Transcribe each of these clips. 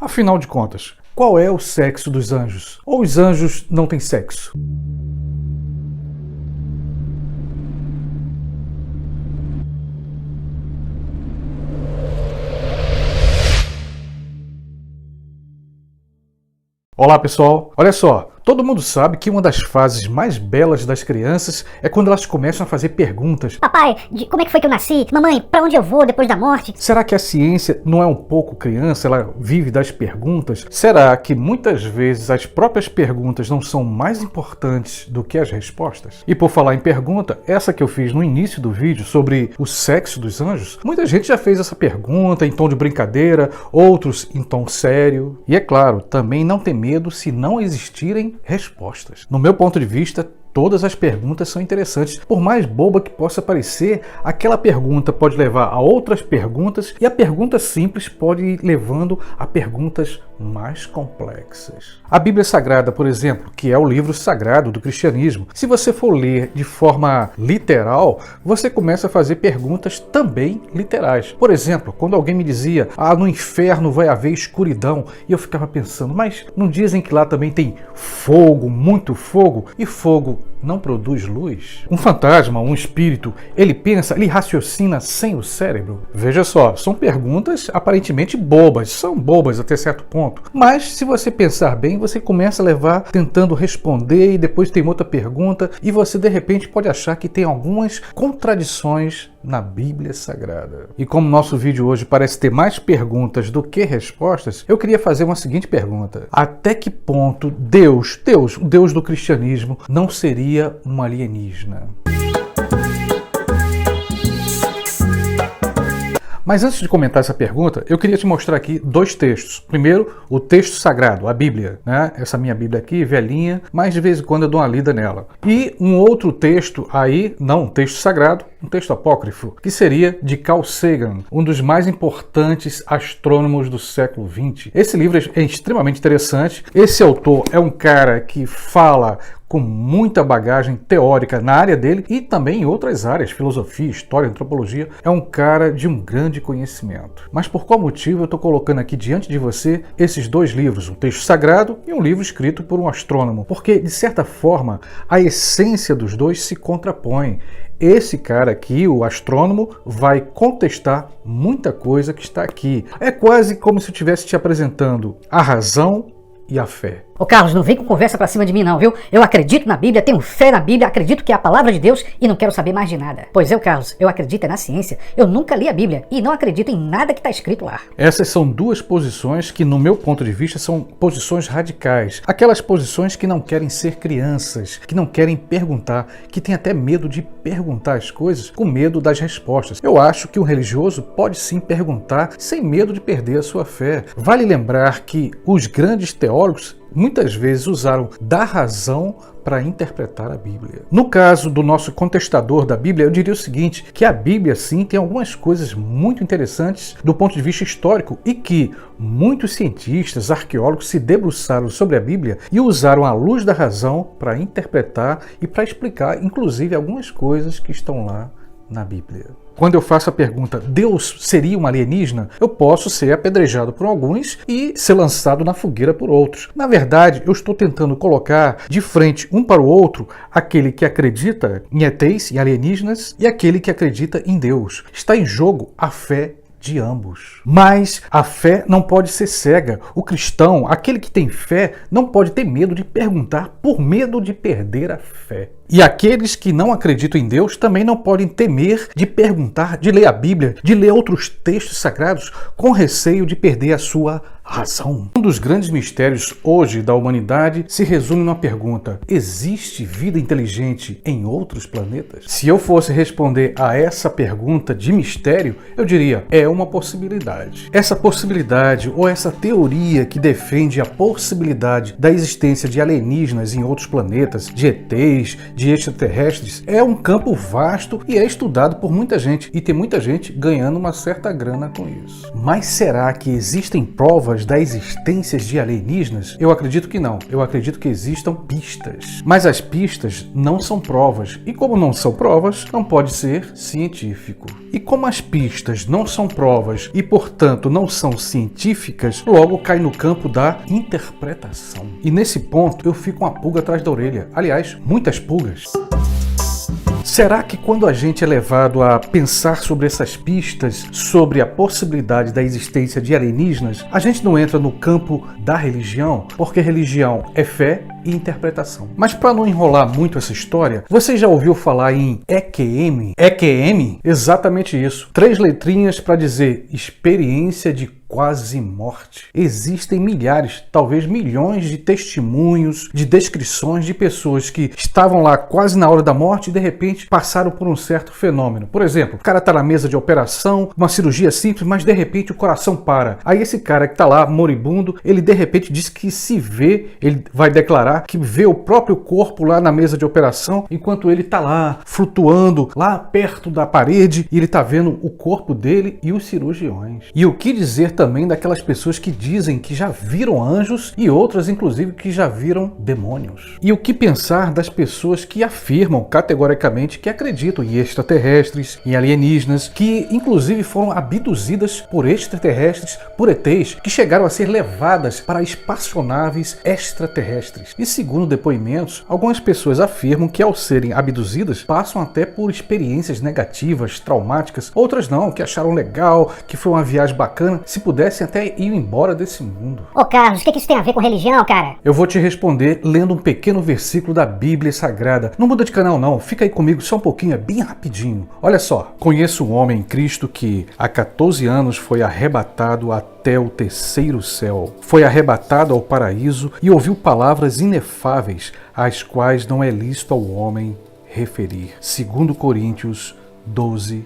Afinal de contas, qual é o sexo dos anjos? Ou os anjos não têm sexo? Olá pessoal, olha só, todo mundo sabe que uma das fases mais belas das crianças é quando elas começam a fazer perguntas. Papai, como é que foi que eu nasci? Mamãe, pra onde eu vou depois da morte? Será que a ciência não é um pouco criança, ela vive das perguntas? Será que muitas vezes as próprias perguntas não são mais importantes do que as respostas? E por falar em pergunta, essa que eu fiz no início do vídeo sobre o sexo dos anjos, muita gente já fez essa pergunta em tom de brincadeira, outros em tom sério. E é claro, também não tem medo se não existirem respostas. No meu ponto de vista, todas as perguntas são interessantes. Por mais boba que possa parecer, aquela pergunta pode levar a outras perguntas e a pergunta simples pode ir levando a perguntas mais complexas. A Bíblia Sagrada, por exemplo, que é o livro sagrado do cristianismo, se você for ler de forma literal, você começa a fazer perguntas também literais. Por exemplo, quando alguém me dizia, no inferno vai haver escuridão, e eu ficava pensando, mas não dizem que lá também tem fogo, muito fogo, e fogo não produz luz? Um fantasma, um espírito, ele pensa, ele raciocina sem o cérebro? Veja só, são perguntas aparentemente bobas, são bobas até certo ponto, mas se você pensar bem, você começa a levar tentando responder e depois tem outra pergunta e você de repente pode achar que tem algumas contradições na Bíblia Sagrada. E como nosso vídeo hoje parece ter mais perguntas do que respostas, eu queria fazer uma seguinte pergunta: até que ponto Deus, o Deus do cristianismo, não seria um alienígena? Mas antes de comentar essa pergunta, eu queria te mostrar aqui dois textos. Primeiro, o texto sagrado, a Bíblia, né? Essa minha Bíblia aqui, velhinha, mas de vez em quando eu dou uma lida nela. E um outro texto aí, não um texto sagrado, um texto apócrifo, que seria de Carl Sagan, um dos mais importantes astrônomos do século XX. Esse livro é extremamente interessante. Esse autor é um cara que fala com muita bagagem teórica na área dele e também em outras áreas, filosofia, história, antropologia. É um cara de um grande conhecimento. Mas por qual motivo eu estou colocando aqui diante de você esses dois livros, um texto sagrado e um livro escrito por um astrônomo? Porque, de certa forma, a essência dos dois se contrapõe. Esse cara aqui, o astrônomo, vai contestar muita coisa que está aqui. É quase como se eu estivesse te apresentando a razão e a fé. Ô Carlos, não vem com conversa pra cima de mim não, viu? Eu acredito na Bíblia, tenho fé na Bíblia, acredito que é a palavra de Deus e não quero saber mais de nada. Pois eu, Carlos, eu acredito na ciência. Eu nunca li a Bíblia e não acredito em nada que está escrito lá. Essas são duas posições que, no meu ponto de vista, são posições radicais. Aquelas posições que não querem ser crianças, que não querem perguntar, que têm até medo de perguntar as coisas com medo das respostas. Eu acho que um religioso pode sim perguntar sem medo de perder a sua fé. Vale lembrar que os grandes teólogos muitas vezes usaram da razão para interpretar a Bíblia. No caso do nosso contestador da Bíblia, eu diria o seguinte, que a Bíblia sim tem algumas coisas muito interessantes do ponto de vista histórico e que muitos cientistas, arqueólogos se debruçaram sobre a Bíblia e usaram a luz da razão para interpretar e para explicar, inclusive, algumas coisas que estão lá na Bíblia. Quando eu faço a pergunta, Deus seria um alienígena? Eu posso ser apedrejado por alguns e ser lançado na fogueira por outros. Na verdade, eu estou tentando colocar de frente um para o outro aquele que acredita em ETs, em alienígenas, e aquele que acredita em Deus. Está em jogo a fé de ambos. Mas a fé não pode ser cega. O cristão, aquele que tem fé, não pode ter medo de perguntar por medo de perder a fé. E aqueles que não acreditam em Deus também não podem temer de perguntar, de ler a Bíblia, de ler outros textos sagrados com receio de perder a sua razão. Um dos grandes mistérios hoje da humanidade se resume numa pergunta: existe vida inteligente em outros planetas? Se eu fosse responder a essa pergunta de mistério, eu diria, é uma possibilidade. Essa possibilidade ou essa teoria que defende a possibilidade da existência de alienígenas em outros planetas, de ETs, de extraterrestres, é um campo vasto e é estudado por muita gente e tem muita gente ganhando uma certa grana com isso. Mas será que existem provas provas da existência de alienígenas? Eu acredito que não. Eu acredito que existam pistas. Mas as pistas não são provas. E como não são provas, não pode ser científico. E como as pistas não são provas e, portanto, não são científicas, logo cai no campo da interpretação. E nesse ponto eu fico uma pulga atrás da orelha. Aliás, muitas pulgas. Será que quando a gente é levado a pensar sobre essas pistas, sobre a possibilidade da existência de alienígenas, a gente não entra no campo da religião? Porque religião é fé e interpretação. Mas para não enrolar muito essa história, você já ouviu falar em EQM? EQM? Exatamente isso. 3 letrinhas para dizer experiência de quase morte. Existem milhares, talvez milhões de testemunhos, de descrições de pessoas que estavam lá quase na hora da morte e de repente passaram por um certo fenômeno. Por exemplo, o cara está na mesa de operação, uma cirurgia simples, mas de repente o coração para. Aí esse cara que está lá moribundo, ele de repente diz que se vê, ele vai declarar que vê o próprio corpo lá na mesa de operação, enquanto ele está lá flutuando lá perto da parede e ele está vendo o corpo dele e os cirurgiões. E o que dizer também daquelas pessoas que dizem que já viram anjos e outras, inclusive, que já viram demônios. E o que pensar das pessoas que afirmam categoricamente que acreditam em extraterrestres, em alienígenas, que inclusive foram abduzidas por extraterrestres, por ETs, que chegaram a ser levadas para espaçonaves extraterrestres. E segundo depoimentos, algumas pessoas afirmam que ao serem abduzidas, passam até por experiências negativas, traumáticas. Outras não, que acharam legal, que foi uma viagem bacana, se pudessem até ir embora desse mundo. Ô Carlos, o que isso tem a ver com religião, cara? Eu vou te responder lendo um pequeno versículo da Bíblia Sagrada. Não muda de canal não, fica aí comigo só um pouquinho, é bem rapidinho. Olha só, conheço um homem em Cristo que há 14 anos foi arrebatado até o 3º céu. Foi arrebatado ao paraíso e ouviu palavras inefáveis, às quais não é lícito ao homem referir. 2 Coríntios 12,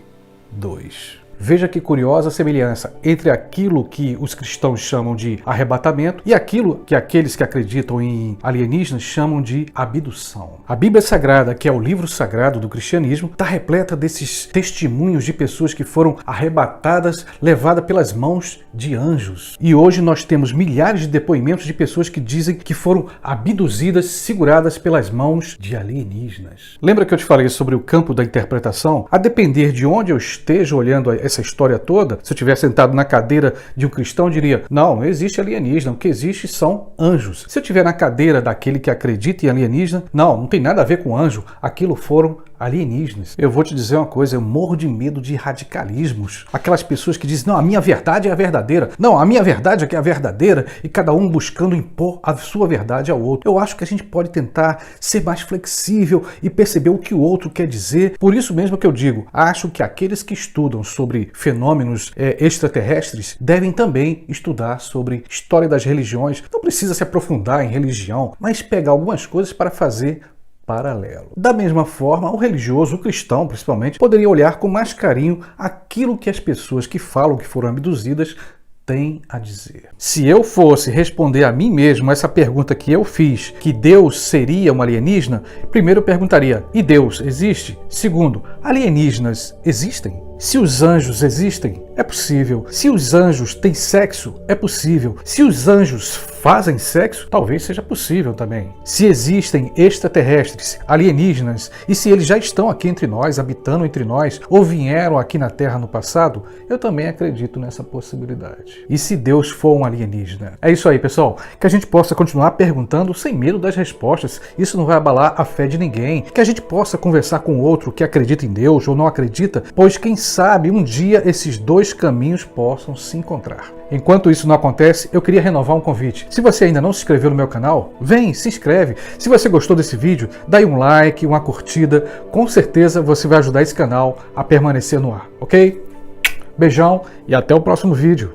2. Veja que curiosa semelhança entre aquilo que os cristãos chamam de arrebatamento e aquilo que aqueles que acreditam em alienígenas chamam de abdução. A Bíblia Sagrada, que é o livro sagrado do cristianismo, está repleta desses testemunhos de pessoas que foram arrebatadas, levadas pelas mãos de anjos. E hoje nós temos milhares de depoimentos de pessoas que dizem que foram abduzidas, seguradas pelas mãos de alienígenas. Lembra que eu te falei sobre o campo da interpretação? A depender de onde eu esteja olhando essa história toda, se eu estiver sentado na cadeira de um cristão, eu diria, não existe alienígena, o que existe são anjos. Se eu estiver na cadeira daquele que acredita em alienígena, não tem nada a ver com anjo, aquilo foram alienígenas. Eu vou te dizer uma coisa, eu morro de medo de radicalismos. Aquelas pessoas que dizem, não, a minha verdade é a verdadeira. Não, a minha verdade é que é a verdadeira e cada um buscando impor a sua verdade ao outro. Eu acho que a gente pode tentar ser mais flexível e perceber o que o outro quer dizer. Por isso mesmo que eu digo, acho que aqueles que estudam sobre fenômenos extraterrestres devem também estudar sobre história das religiões. Não precisa se aprofundar em religião, mas pegar algumas coisas para fazer paralelo. Da mesma forma, o religioso, o cristão principalmente, poderia olhar com mais carinho aquilo que as pessoas que falam que foram abduzidas têm a dizer. Se eu fosse responder a mim mesmo essa pergunta que eu fiz, que Deus seria um alienígena, primeiro eu perguntaria, e Deus existe? Segundo, alienígenas existem? Se os anjos existem, é possível. Se os anjos têm sexo, é possível. Se os anjos fazem sexo, talvez seja possível também. Se existem extraterrestres, alienígenas, e se eles já estão aqui entre nós, habitando entre nós, ou vieram aqui na Terra no passado, eu também acredito nessa possibilidade. E se Deus for um alienígena? É isso aí, pessoal. Que a gente possa continuar perguntando sem medo das respostas. Isso não vai abalar a fé de ninguém. Que a gente possa conversar com outro que acredita em Deus ou não acredita, pois quem sabe um dia esses dois caminhos possam se encontrar. Enquanto isso não acontece, eu queria renovar um convite. Se você ainda não se inscreveu no meu canal, vem, se inscreve. Se você gostou desse vídeo, dá aí um like, uma curtida. Com certeza você vai ajudar esse canal a permanecer no ar, ok? Beijão e até o próximo vídeo.